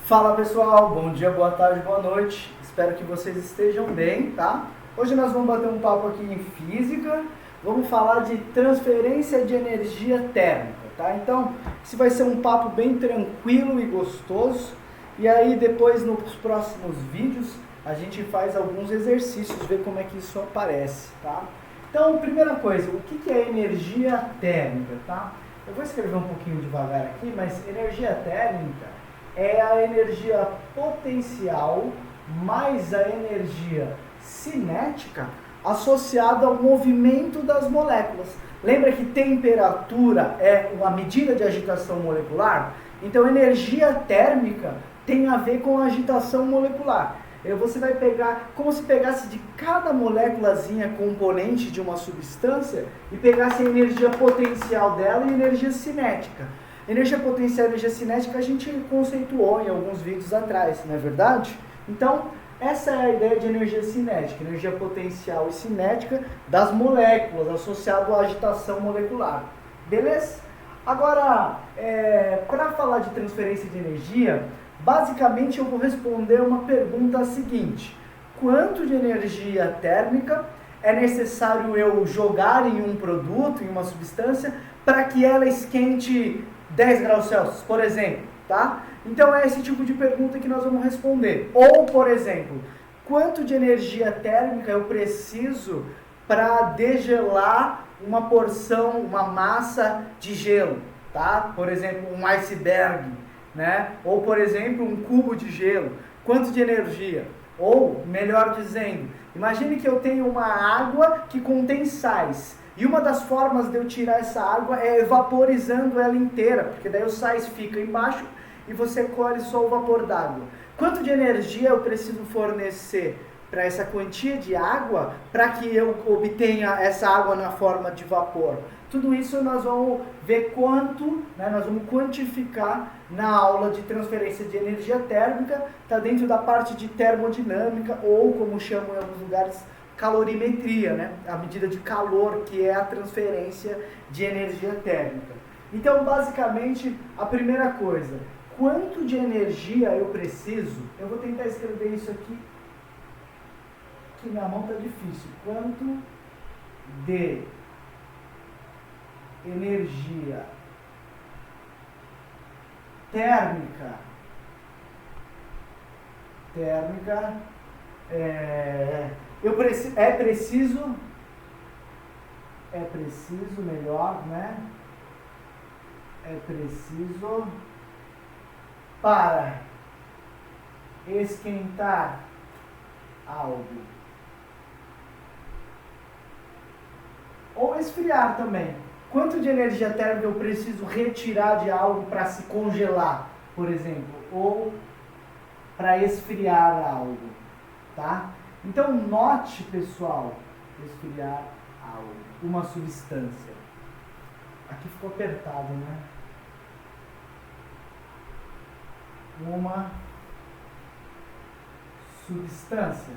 Fala pessoal, bom dia, boa tarde, boa noite. Espero que vocês estejam bem, tá? Hoje nós vamos bater um papo aqui em física. Vamos falar de transferência de energia térmica, tá? Então, esse vai ser um papo bem tranquilo e gostoso. E aí depois nos próximos vídeos a gente faz alguns exercícios, ver como é que isso aparece, tá? Então, primeira coisa, o que é energia térmica, tá? Eu vou escrever um pouquinho devagar aqui, mas energia térmica é a energia potencial mais a energia cinética associada ao movimento das moléculas. Lembra que temperatura é uma medida de agitação molecular? Então, energia térmica tem a ver com a agitação molecular. Você vai pegar, como se pegasse de cada moléculazinha componente de uma substância e pegasse a energia potencial dela e energia cinética. Energia potencial e energia cinética a gente conceituou em alguns vídeos atrás, não é verdade? Então, essa é a ideia de energia cinética, energia potencial e cinética das moléculas, associado à agitação molecular. Beleza? Agora, para falar de transferência de energia, basicamente eu vou responder uma pergunta seguinte: quanto de energia térmica é necessário eu jogar em um produto, em uma substância, para que ela esquente 10 graus Celsius, por exemplo, tá? Então é esse tipo de pergunta que nós vamos responder. Ou, por exemplo, quanto de energia térmica eu preciso para degelar uma porção, uma massa de gelo, tá? Por exemplo, um iceberg, né? Ou, por exemplo, um cubo de gelo. Quanto de energia? Ou, melhor dizendo, imagine que eu tenho uma água que contém sais. E uma das formas de eu tirar essa água é vaporizando ela inteira, porque daí os sais ficam embaixo e você colhe só o vapor d'água. Quanto de energia eu preciso fornecer para essa quantia de água para que eu obtenha essa água na forma de vapor? Tudo isso nós vamos ver quanto, né, nós vamos quantificar na aula de transferência de energia térmica, está dentro da parte de termodinâmica, ou como chamam em alguns lugares, calorimetria, né? A medida de calor, que é a transferência de energia térmica. Então, basicamente, a primeira coisa, quanto de energia eu preciso? Eu vou tentar escrever isso aqui, que minha mão está difícil. Quanto de energia térmica é preciso melhor, né? É preciso para esquentar algo. Ou esfriar também. Quanto de energia térmica eu preciso retirar de algo para se congelar, por exemplo, ou para esfriar algo, tá? Então, note, pessoal, esfriar algo, uma substância. Aqui ficou apertado, né? Uma substância.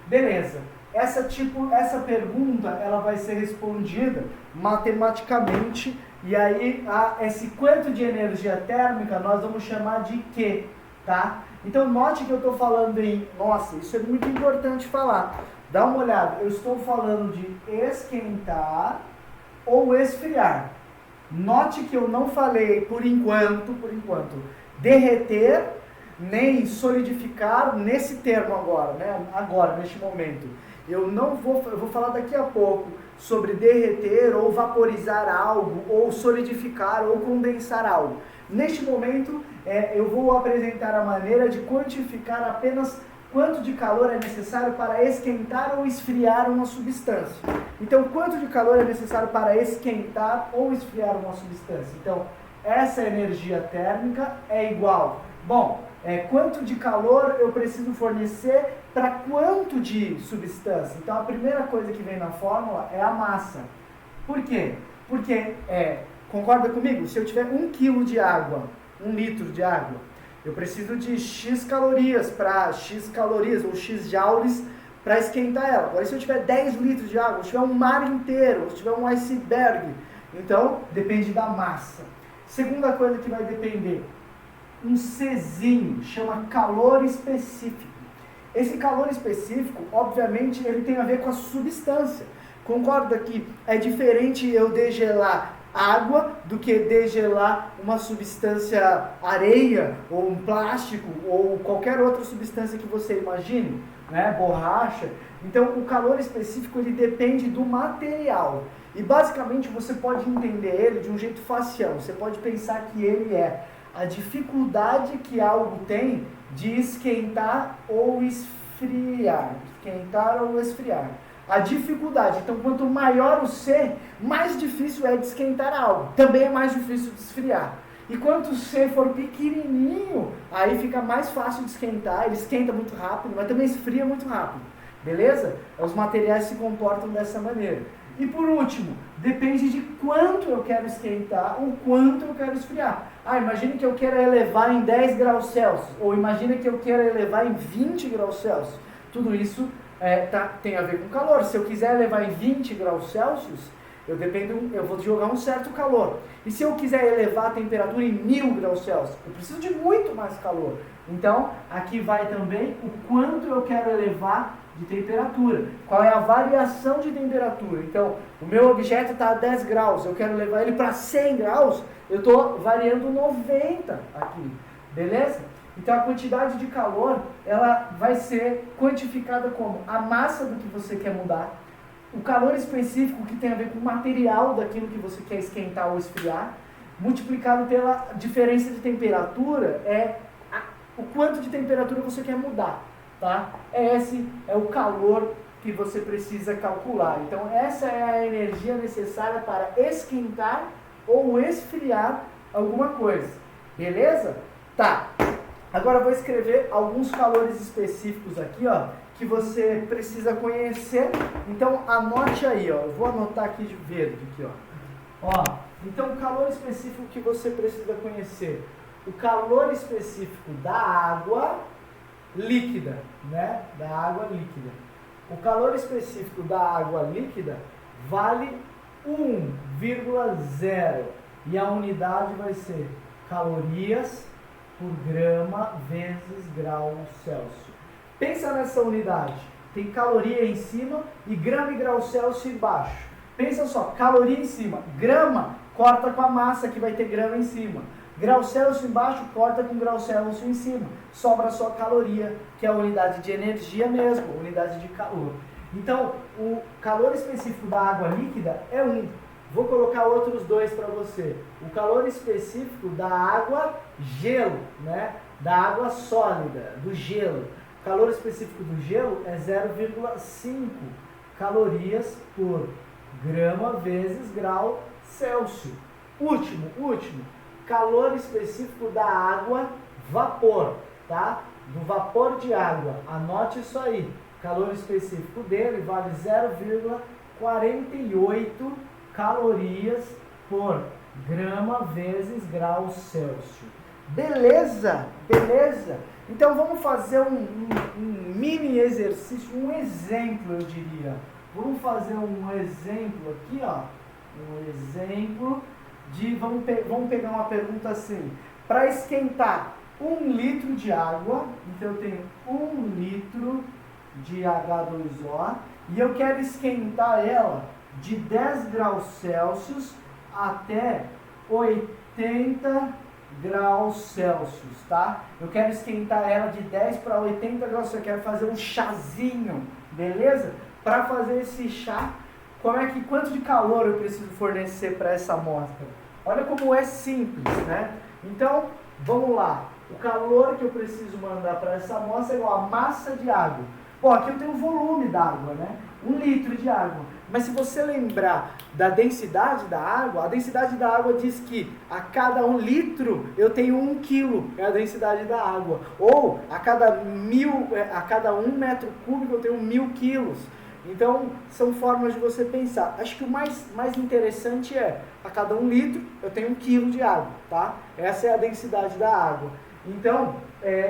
Beleza. Essa pergunta ela vai ser respondida matematicamente, e aí esse quanto de energia térmica nós vamos chamar de Q, tá? Então note que eu estou falando em, nossa, isso é muito importante falar. Dá uma olhada, eu estou falando de esquentar ou esfriar. Note que eu não falei por enquanto, derreter, nem solidificar nesse termo agora, né? Agora, neste momento. Eu vou falar daqui a pouco sobre derreter ou vaporizar algo, ou solidificar ou condensar algo. Neste momento, eu vou apresentar a maneira de quantificar apenas quanto de calor é necessário para esquentar ou esfriar uma substância. Então, quanto de calor é necessário para esquentar ou esfriar uma substância? Então, essa energia térmica é igual. Bom, quanto de calor eu preciso fornecer para quanto de substância? Então, a primeira coisa que vem na fórmula é a massa. Por quê? Porque, concorda comigo? Se eu tiver 1 kg de água, 1 litro de água, eu preciso de X calorias ou X joules para esquentar ela. Agora, se eu tiver 10 litros de água, se tiver um mar inteiro, se tiver um iceberg, então depende da massa. Segunda coisa que vai depender, um Czinho, chama calor específico. Esse calor específico, obviamente, ele tem a ver com a substância. Concorda que é diferente eu degelar água do que degelar uma substância areia, ou um plástico, ou qualquer outra substância que você imagine, né? Borracha. Então, o calor específico, ele depende do material. E, basicamente, você pode entender ele de um jeito facial. Você pode pensar que ele é a dificuldade que algo tem de esquentar ou esfriar. Esquentar ou esfriar. A dificuldade. Então, quanto maior o C, mais difícil é de esquentar algo. Também é mais difícil de esfriar. E quanto o C for pequenininho, aí fica mais fácil de esquentar. Ele esquenta muito rápido, mas também esfria muito rápido. Beleza? Os materiais se comportam dessa maneira. E por último, depende de quanto eu quero esquentar ou quanto eu quero esfriar. Imagine que eu queira elevar em 10 graus Celsius, ou imagine que eu queira elevar em 20 graus Celsius. Tudo isso tem a ver com calor. Se eu quiser elevar em 20 graus Celsius, eu vou jogar um certo calor. E se eu quiser elevar a temperatura em 1000 graus Celsius, eu preciso de muito mais calor. Então, aqui vai também o quanto eu quero elevar de temperatura. Qual é a variação de temperatura? Então, o meu objeto está a 10 graus, eu quero levar ele para 100 graus, eu estou variando 90 aqui. Beleza? Então, a quantidade de calor, ela vai ser quantificada como a massa do que você quer mudar, o calor específico que tem a ver com o material daquilo que você quer esquentar ou esfriar, multiplicado pela diferença de temperatura, o quanto de temperatura você quer mudar. Tá? Esse é o calor que você precisa calcular. Então, essa é a energia necessária para esquentar ou esfriar alguma coisa. Beleza? Tá. Agora eu vou escrever alguns calores específicos aqui, ó, que você precisa conhecer. Então, anote aí, ó. Eu vou anotar aqui de verde, aqui, ó. Então, o calor específico que você precisa conhecer. O calor específico da água líquida, né? Da água líquida. O calor específico da água líquida vale 1,0 e a unidade vai ser calorias por grama vezes grau Celsius. Pensa nessa unidade. Tem caloria em cima e grama e grau Celsius embaixo. Pensa só, caloria em cima. Grama corta com a massa que vai ter grama em cima. Grau Celsius embaixo corta com grau Celsius em cima. Sobra só caloria, que é a unidade de energia mesmo, unidade de calor. Então, o calor específico da água líquida é 1. Vou colocar outros dois para você. O calor específico da água gelo, né? Da água sólida, do gelo. O calor específico do gelo é 0,5 calorias por grama vezes grau Celsius. Último. Calor específico da água vapor, tá? Do vapor de água. Anote isso aí. Calor específico dele vale 0,48 calorias por grama vezes grau Celsius. Beleza? Então vamos fazer um mini exercício, um exemplo, eu diria. Vamos fazer um exemplo aqui, ó. Um exemplo de, vamos pegar uma pergunta assim. Para esquentar 1 litro de água, então eu tenho 1 litro de H2O e eu quero esquentar ela de 10 graus Celsius até 80 graus Celsius, tá? Eu quero esquentar ela de 10 para 80 graus Celsius, eu quero fazer um chazinho, beleza? Para fazer esse chá, quanto de calor eu preciso fornecer para essa amostra? Olha como é simples, né? Então, vamos lá. O calor que eu preciso mandar para essa amostra é igual a massa de água. Bom, aqui eu tenho o volume da água, né? 1 litro de água. Mas se você lembrar da densidade da água, a densidade da água diz que a cada 1 litro eu tenho 1 quilo, é a densidade da água. Ou a cada 1 metro cúbico eu tenho 1000 quilos. Então, são formas de você pensar. Acho que o mais interessante é, a cada 1 litro eu tenho 1 quilo de água, tá? Essa é a densidade da água. Então,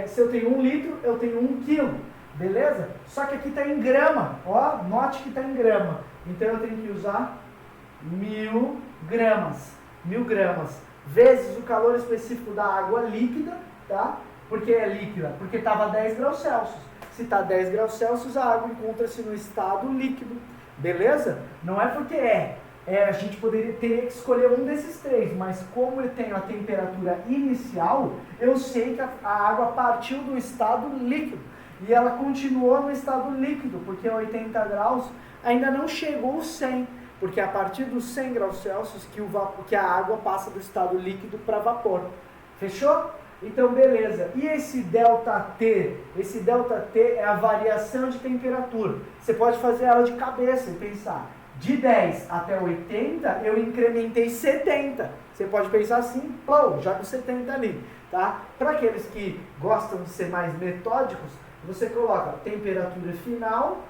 se eu tenho 1 litro, eu tenho 1 quilo. Beleza? Só que aqui está em grama, ó, note que está em grama. Então eu tenho que usar 1000 gramas, vezes o calor específico da água líquida, tá? Por que é líquida? Porque estava a 10 graus Celsius. Se está a 10 graus Celsius, a água encontra-se no estado líquido, beleza? Não é porque a gente teria que escolher um desses três, mas como eu tenho a temperatura inicial, eu sei que a água partiu do estado líquido e ela continuou no estado líquido, porque a 80 graus ainda não chegou aos 100, porque é a partir dos 100 graus Celsius que a água passa do estado líquido para vapor. Fechou? Então, beleza. E esse ΔT? Esse ΔT é a variação de temperatura. Você pode fazer ela de cabeça e pensar, de 10 até 80, eu incrementei 70. Você pode pensar assim, pô, joga 70 ali, tá? Para aqueles que gostam de ser mais metódicos, você coloca temperatura final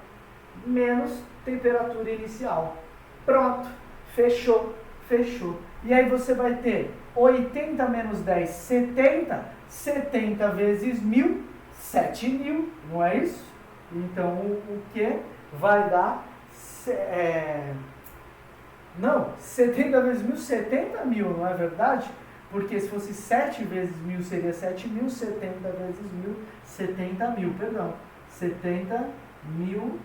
menos temperatura inicial. Pronto, fechou, fechou. E aí você vai ter 80 menos 10, 70, 70 vezes 1000, 7000, não é isso? Então o que vai dar, 70 vezes 1000, 70 mil, não é verdade? Porque se fosse 7 vezes 1000 seria 7000, 70 vezes 1000, 70 mil, perdão, 70 mil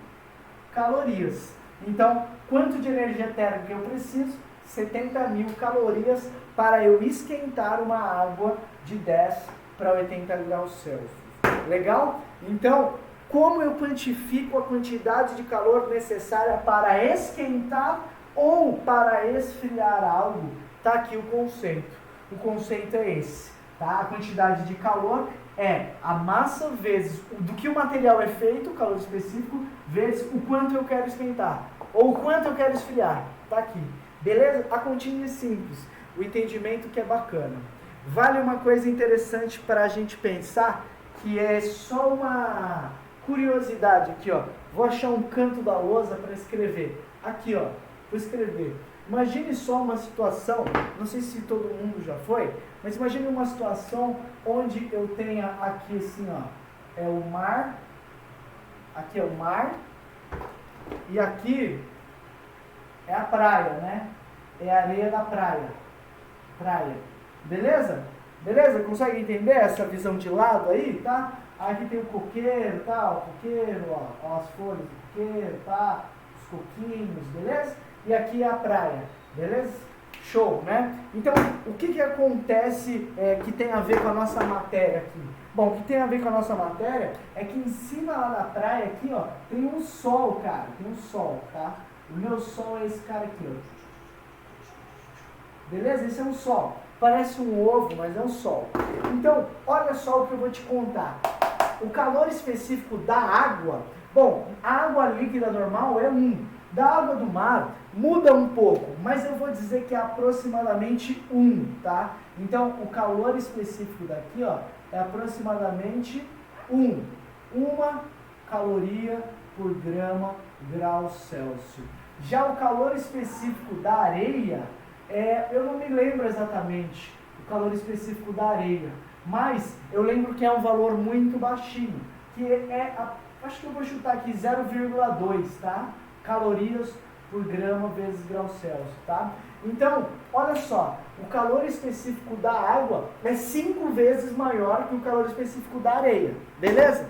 calorias. Então, quanto de energia térmica eu preciso? 70 mil calorias para eu esquentar uma água de 10 para 80 graus Celsius. Legal? Então, como eu quantifico a quantidade de calor necessária para esquentar ou para esfriar algo? Está aqui o conceito. O conceito é esse. Tá? A quantidade de calor é a massa vezes do que o material é feito, o calor específico, vezes o quanto eu quero esquentar ou o quanto eu quero esfriar. Está aqui. Beleza? A continha é simples. O entendimento que é bacana. Vale uma coisa interessante para a gente pensar, que é só uma curiosidade aqui, ó. Vou achar um canto da lousa para escrever. Aqui, ó. Vou escrever. Imagine só uma situação, não sei se todo mundo já foi, mas imagine uma situação onde eu tenha aqui assim, ó, é o mar, aqui é o mar, e aqui é a praia, né? É a areia da praia. Praia. Beleza? Beleza? Consegue entender essa visão de lado aí, tá? Aqui tem o coqueiro, tá? O coqueiro, ó as folhas do coqueiro, tá? Os coquinhos, beleza? E aqui é a praia, beleza? Show, né? Então, o que acontece que tem a ver com a nossa matéria aqui? Bom, o que tem a ver com a nossa matéria é que em cima lá da praia, aqui, ó, tem um sol, cara. Tem um sol, tá? O meu sol é esse cara aqui, ó. Beleza? Esse é um sol. Parece um ovo, mas é um sol. Então, olha só o que eu vou te contar. O calor específico da água, bom, a água líquida normal é 1. Da água do mar muda um pouco, mas eu vou dizer que é aproximadamente 1, tá? Então, o calor específico daqui, ó, é aproximadamente 1. 1 caloria por grau Celsius. Já o calor específico da areia, eu não me lembro exatamente o calor específico da areia, mas eu lembro que é um valor muito baixinho, que acho que eu vou chutar aqui 0,2, tá? Calorias por grama vezes grau Celsius, tá? Então, olha só, o calor específico da água é 5 vezes maior que o calor específico da areia, beleza?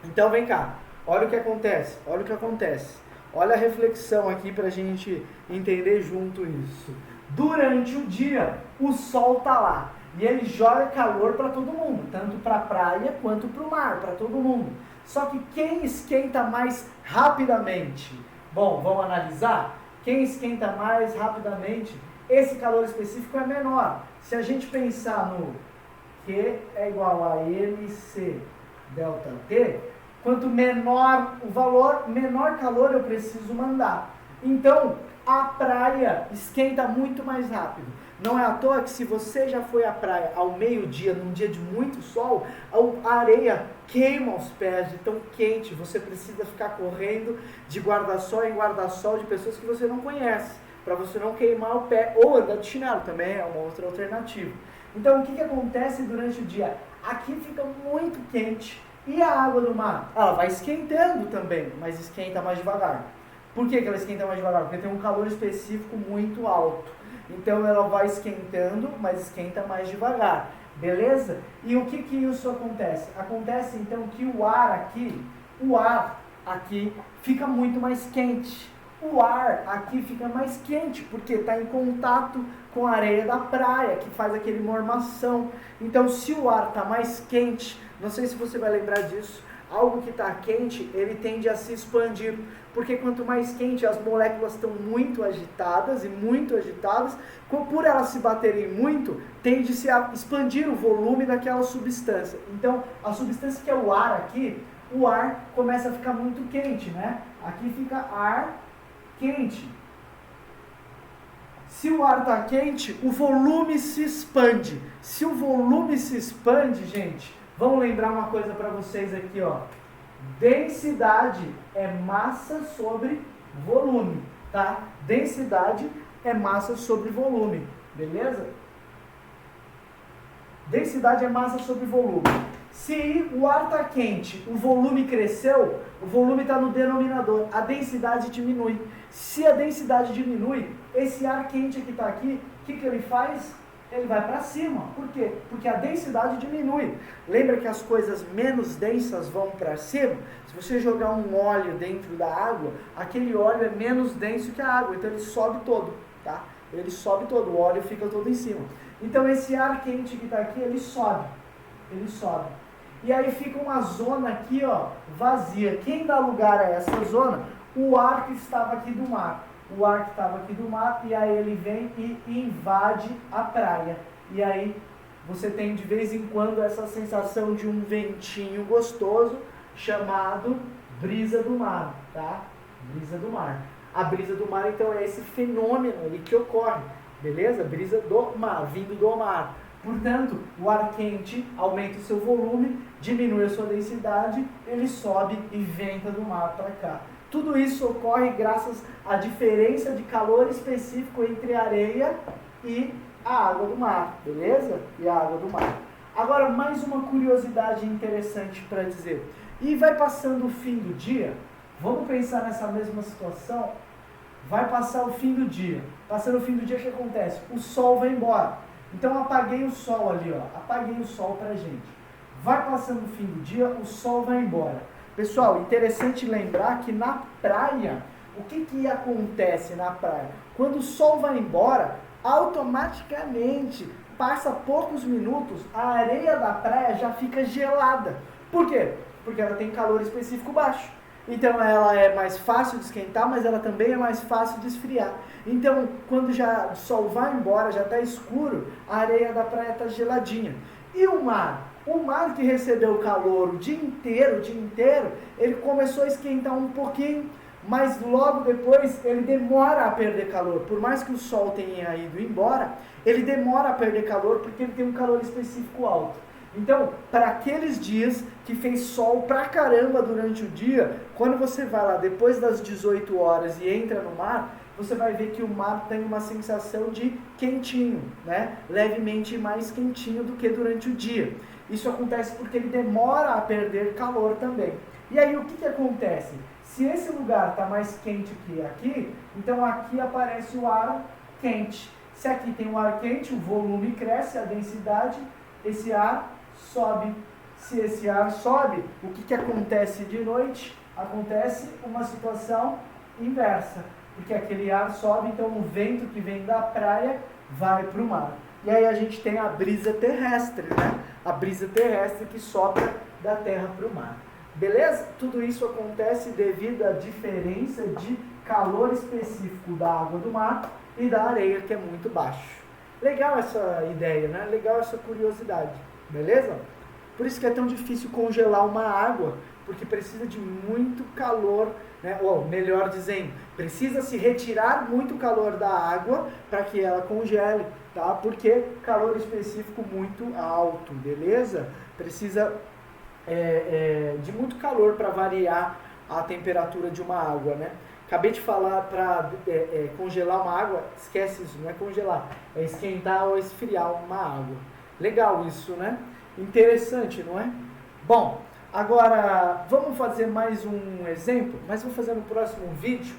Então, vem cá, olha o que acontece, olha o que acontece. Olha a reflexão aqui pra gente entender junto isso. Durante o dia, o sol tá lá e ele joga calor para todo mundo, tanto para a praia quanto para o mar, para todo mundo. Só que quem esquenta mais rapidamente? Bom, vamos analisar? Quem esquenta mais rapidamente, esse calor específico é menor. Se a gente pensar no Q é igual a MC ΔT, quanto menor o valor, menor calor eu preciso mandar. Então, a praia esquenta muito mais rápido. Não é à toa que se você já foi à praia ao meio-dia, num dia de muito sol, a areia queima os pés de tão quente. Você precisa ficar correndo de guarda-sol em guarda-sol de pessoas que você não conhece, para você não queimar o pé, ou andar de chinelo também é uma outra alternativa. Então, o que acontece durante o dia? Aqui fica muito quente. E a água do mar? Ela vai esquentando também, mas esquenta mais devagar. Por que ela esquenta mais devagar? Porque tem um calor específico muito alto. Então ela vai esquentando, mas esquenta mais devagar. beleza? E o que isso acontece? Acontece então que o ar aqui fica muito mais quente. O ar aqui fica mais quente, porque está em contato com a areia da praia, que faz aquele mormação. Então, se o ar está mais quente, não sei se você vai lembrar disso, algo que está quente, ele tende a se expandir. Porque quanto mais quente, as moléculas estão muito agitadas, por elas se baterem muito, tende-se a expandir o volume daquela substância. Então, a substância que é o ar aqui, o ar começa a ficar muito quente, né? Aqui fica ar quente. Se o ar está quente, o volume se expande. Se o volume se expande, gente, vamos lembrar uma coisa para vocês aqui, ó. Densidade é massa sobre volume, tá? Densidade é massa sobre volume, beleza? Densidade é massa sobre volume. Se o ar está quente, o volume cresceu, o volume está no denominador, a densidade diminui. Se a densidade diminui, esse ar quente que está aqui, o que ele faz? Ele vai para cima. Por quê? Porque a densidade diminui. Lembra que as coisas menos densas vão para cima? Se você jogar um óleo dentro da água, aquele óleo é menos denso que a água, então ele sobe todo, tá? Ele sobe todo, o óleo fica todo em cima. Então esse ar quente que está aqui, ele sobe. E aí fica uma zona aqui, ó, vazia. Quem dá lugar a essa zona? O ar que estava aqui do mar. E aí ele vem e invade a praia. E aí você tem de vez em quando essa sensação de um ventinho gostoso chamado brisa do mar, tá? Brisa do mar. A brisa do mar, então, é esse fenômeno ali que ocorre, beleza? Brisa do mar, vindo do mar. Portanto, o ar quente aumenta o seu volume, diminui a sua densidade, ele sobe e venta do mar para cá. Tudo isso ocorre graças à diferença de calor específico entre a areia e a água do mar, beleza? E a água do mar. Agora, mais uma curiosidade interessante para dizer. E vai passando o fim do dia, vamos pensar nessa mesma situação? Vai passar o fim do dia. Passando o fim do dia, o que acontece? O sol vai embora. Então, apaguei o sol ali, ó. Apaguei o sol pra gente. Vai passando o fim do dia, o sol vai embora. Pessoal, interessante lembrar que na praia, o que acontece na praia? Quando o sol vai embora, automaticamente, passa poucos minutos, a areia da praia já fica gelada. Por quê? Porque ela tem calor específico baixo. Então ela é mais fácil de esquentar, mas ela também é mais fácil de esfriar. Então, quando já o sol vai embora, já está escuro, a areia da praia está geladinha. E o mar? O mar que recebeu calor o dia inteiro, ele começou a esquentar um pouquinho, mas logo depois ele demora a perder calor. Por mais que o sol tenha ido embora, ele demora a perder calor porque ele tem um calor específico alto. Então, para aqueles dias que fez sol pra caramba durante o dia, quando você vai lá depois das 18 horas e entra no mar, você vai ver que o mar tem uma sensação de quentinho, né? Levemente mais quentinho do que durante o dia. Isso acontece porque ele demora a perder calor também. E aí o que acontece? Se esse lugar está mais quente que aqui, então aqui aparece o ar quente. Se aqui tem o ar quente, o volume cresce, a densidade, esse ar sobe. Se esse ar sobe, o que acontece de noite? Acontece uma situação inversa, porque aquele ar sobe, então o vento que vem da praia vai para o mar. E aí a gente tem a brisa terrestre, né? A brisa terrestre que sopra da terra para o mar. Beleza? Tudo isso acontece devido à diferença de calor específico da água do mar e da areia, que é muito baixo. Legal essa ideia, né? Legal essa curiosidade. Beleza? Por isso que é tão difícil congelar uma água, porque precisa de muito calor, né? Ou melhor dizendo, precisa se retirar muito calor da água para que ela congele, tá? Porque calor específico muito alto, beleza? Precisa de muito calor para variar a temperatura de uma água, né? Acabei de falar para congelar uma água, esquece isso, não é congelar, é esquentar ou esfriar uma água. Legal isso, né? Interessante, não é? Bom, agora vamos fazer mais um exemplo, mas vou fazer no próximo vídeo,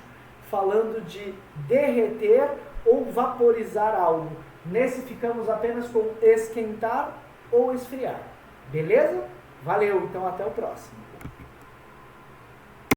falando de derreter ou vaporizar algo. Nesse ficamos apenas com esquentar ou esfriar. Beleza? Valeu, então até o próximo.